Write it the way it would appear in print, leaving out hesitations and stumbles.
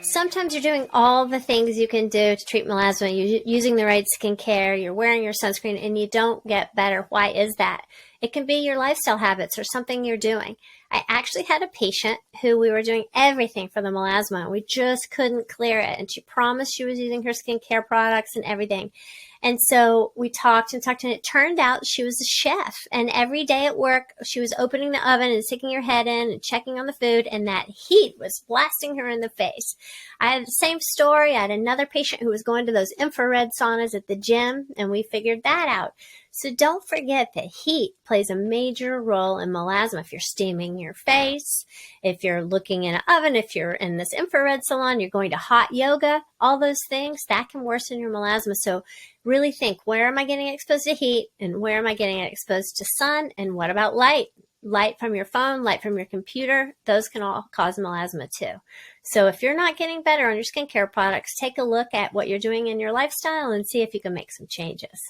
Sometimes you're doing all the things you can do to treat melasma, using the right skincare, you're wearing your sunscreen, and you don't get better. Why is that? It can be your lifestyle habits or something you're doing. I actually had a patient who we were doing everything for the melasma, and we just couldn't clear it. And she promised she was using her skincare products and everything. And so we talked and talked, and it turned out she was a chef. And every day at work, she was opening the oven and sticking her head in and checking on the food, and that heat was blasting her in the face. I had the same story. I had another patient who was going to those infrared saunas at the gym, and we figured that out. So don't forget that heat plays a major role in melasma. If you're steaming your face, if you're looking in an oven, if you're in this infrared salon, you're going to hot yoga, all those things, that can worsen your melasma. So really think, where am I getting exposed to heat, and where am I getting exposed to sun, and what about light? Light from your phone, light from your computer, those can all cause melasma too. So if you're not getting better on your skincare products, take a look at what you're doing in your lifestyle and see if you can make some changes.